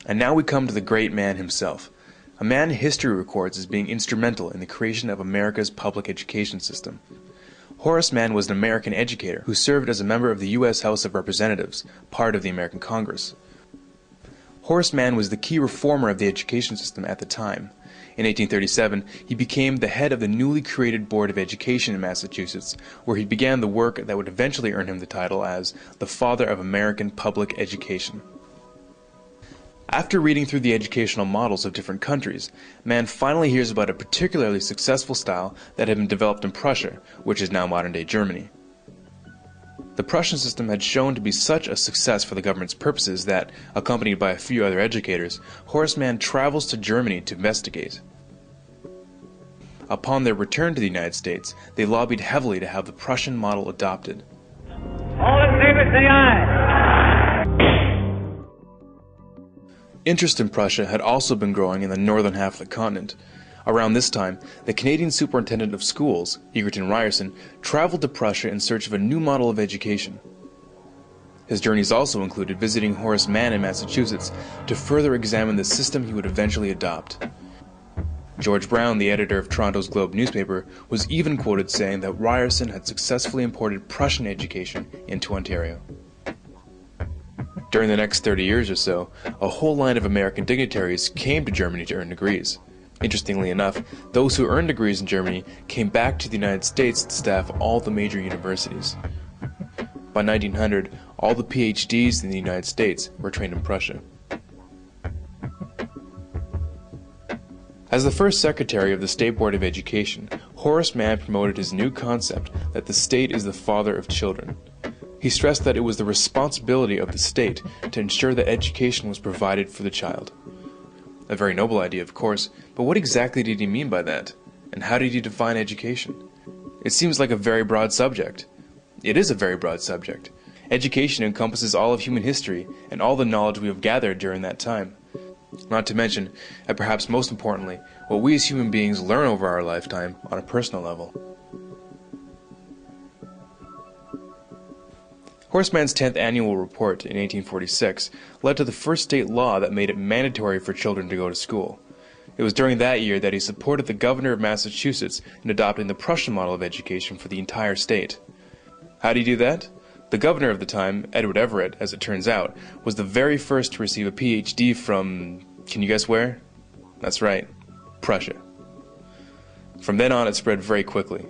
And now we come to the great Mann himself, a man history records as being instrumental in the creation of America's public education system. Horace Mann was an American educator who served as a member of the U.S. House of Representatives, part of the American Congress. Horace Mann was the key reformer of the education system at the time. In 1837, he became the head of the newly created Board of Education in Massachusetts, where he began the work that would eventually earn him the title as the Father of American Public Education. After reading through the educational models of different countries, Mann finally hears about a particularly successful style that had been developed in Prussia, which is now modern-day Germany. The Prussian system had shown to be such a success for the government's purposes that, accompanied by a few other educators, Horace Mann travels to Germany to investigate. Upon their return to the United States, they lobbied heavily to have the Prussian model adopted. All in favor, say aye. Interest in Prussia had also been growing in the northern half of the continent. Around this time, the Canadian Superintendent of Schools, Egerton Ryerson, traveled to Prussia in search of a new model of education. His journeys also included visiting Horace Mann in Massachusetts to further examine the system he would eventually adopt. George Brown, the editor of Toronto's Globe newspaper, was even quoted saying that Ryerson had successfully imported Prussian education into Ontario. During the next 30 years or so, a whole line of American dignitaries came to Germany to earn degrees. Interestingly enough, those who earned degrees in Germany came back to the United States to staff all the major universities. By 1900, all the PhDs in the United States were trained in Prussia. As the first secretary of the State Board of Education, Horace Mann promoted his new concept that the state is the father of children. He stressed that it was the responsibility of the state to ensure that education was provided for the child. A very noble idea, of course, but what exactly did he mean by that? And how did he define education? It seems like a very broad subject. It is a very broad subject. Education encompasses all of human history and all the knowledge we have gathered during that time. Not to mention, and perhaps most importantly, what we as human beings learn over our lifetime on a personal level. Horace Mann's 10th annual report in 1846 led to the first state law that made it mandatory for children to go to school. It was during that year that he supported the governor of Massachusetts in adopting the Prussian model of education for the entire state. How did he do that? The governor of the time, Edward Everett, as it turns out, was the very first to receive a PhD from, can you guess where? That's right, Prussia. From then on, it spread very quickly.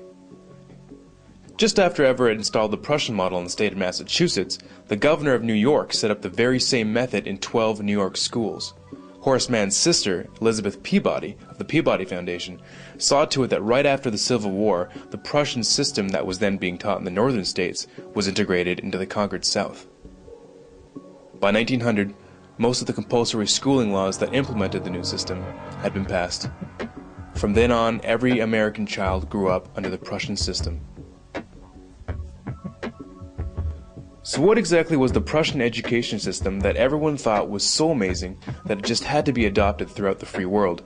Just after Everett installed the Prussian model in the state of Massachusetts, the governor of New York set up the very same method in 12 New York schools. Horace Mann's sister, Elizabeth Peabody, of the Peabody Foundation, saw to it that right after the Civil War, the Prussian system that was then being taught in the northern states was integrated into the conquered South. By 1900, most of the compulsory schooling laws that implemented the new system had been passed. From then on, every American child grew up under the Prussian system. So what exactly was the Prussian education system that everyone thought was so amazing that it just had to be adopted throughout the free world?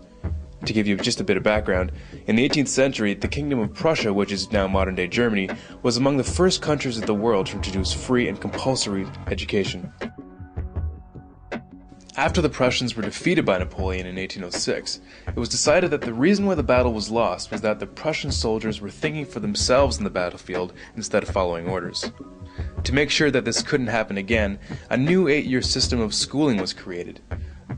To give you just a bit of background, in the 18th century, the Kingdom of Prussia, which is now modern-day Germany, was among the first countries of the world to introduce free and compulsory education. After the Prussians were defeated by Napoleon in 1806, it was decided that the reason why the battle was lost was that the Prussian soldiers were thinking for themselves in the battlefield instead of following orders. To make sure that this couldn't happen again, a new 8-year system of schooling was created.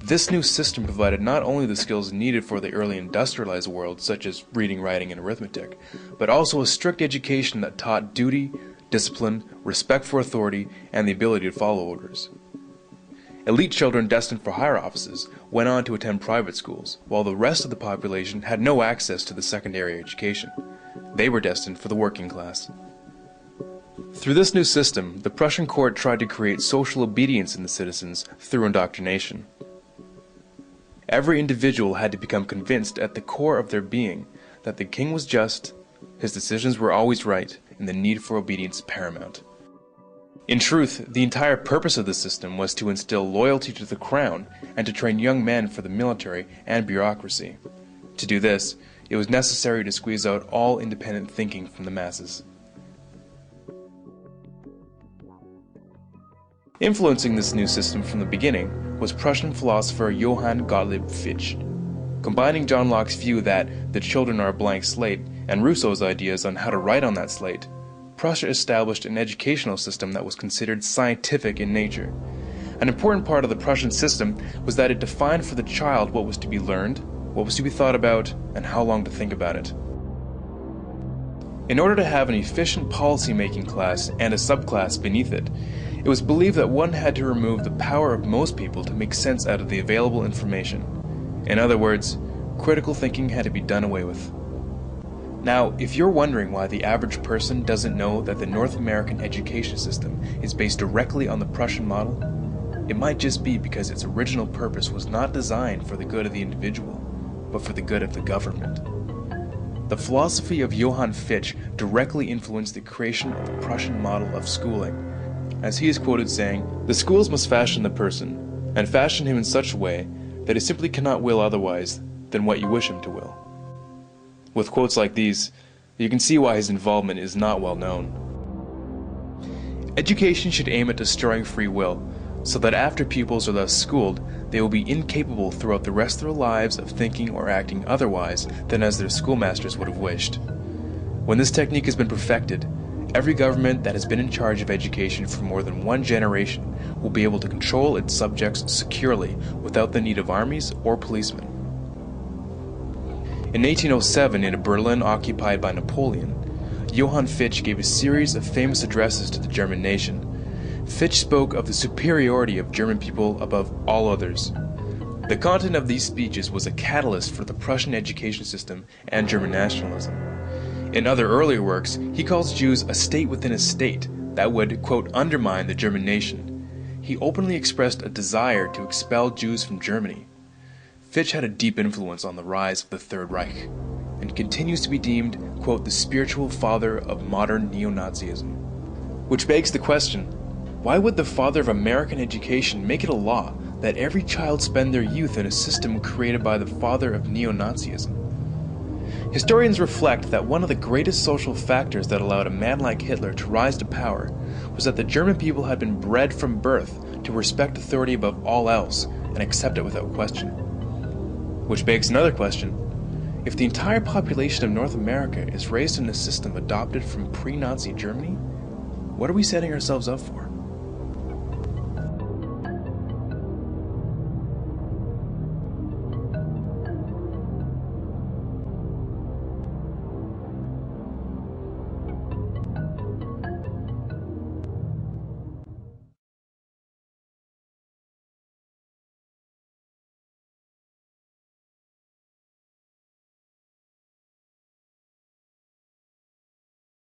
This new system provided not only the skills needed for the early industrialized world, such as reading, writing, and arithmetic, but also a strict education that taught duty, discipline, respect for authority, and the ability to follow orders. Elite children destined for higher offices went on to attend private schools, while the rest of the population had no access to the secondary education. They were destined for the working class. Through this new system, the Prussian court tried to create social obedience in the citizens through indoctrination. Every individual had to become convinced at the core of their being that the king was just, his decisions were always right, and the need for obedience paramount. In truth, the entire purpose of the system was to instill loyalty to the crown and to train young men for the military and bureaucracy. To do this, it was necessary to squeeze out all independent thinking from the masses. Influencing this new system from the beginning was Prussian philosopher Johann Gottlieb Fichte. Combining John Locke's view that the children are a blank slate and Rousseau's ideas on how to write on that slate, Prussia established an educational system that was considered scientific in nature. An important part of the Prussian system was that it defined for the child what was to be learned, what was to be thought about, and how long to think about it. In order to have an efficient policy-making class and a subclass beneath it, it was believed that one had to remove the power of most people to make sense out of the available information. In other words, critical thinking had to be done away with. Now, if you're wondering why the average person doesn't know that the North American education system is based directly on the Prussian model, it might just be because its original purpose was not designed for the good of the individual, but for the good of the government. The philosophy of Johann Fichte directly influenced the creation of the Prussian model of schooling, as he is quoted saying, "The schools must fashion the person, and fashion him in such a way that he simply cannot will otherwise than what you wish him to will." With quotes like these, you can see why his involvement is not well known. Education should aim at destroying free will, so that after pupils are thus schooled, they will be incapable throughout the rest of their lives of thinking or acting otherwise than as their schoolmasters would have wished. When this technique has been perfected, every government that has been in charge of education for more than one generation will be able to control its subjects securely without the need of armies or policemen. In 1807, in a Berlin occupied by Napoleon, Johann Fichte gave a series of famous addresses to the German nation. Fichte spoke of the superiority of German people above all others. The content of these speeches was a catalyst for the Prussian education system and German nationalism. In other earlier works, he calls Jews a state within a state that would, quote, undermine the German nation. He openly expressed a desire to expel Jews from Germany. Fichte had a deep influence on the rise of the Third Reich, and continues to be deemed, quote, the spiritual father of modern neo-Nazism. Which begs the question, why would the father of American education make it a law that every child spend their youth in a system created by the father of neo-Nazism? Historians reflect that one of the greatest social factors that allowed a man like Hitler to rise to power was that the German people had been bred from birth to respect authority above all else and accept it without question. Which begs another question. If the entire population of North America is raised in a system adopted from pre-Nazi Germany, what are we setting ourselves up for?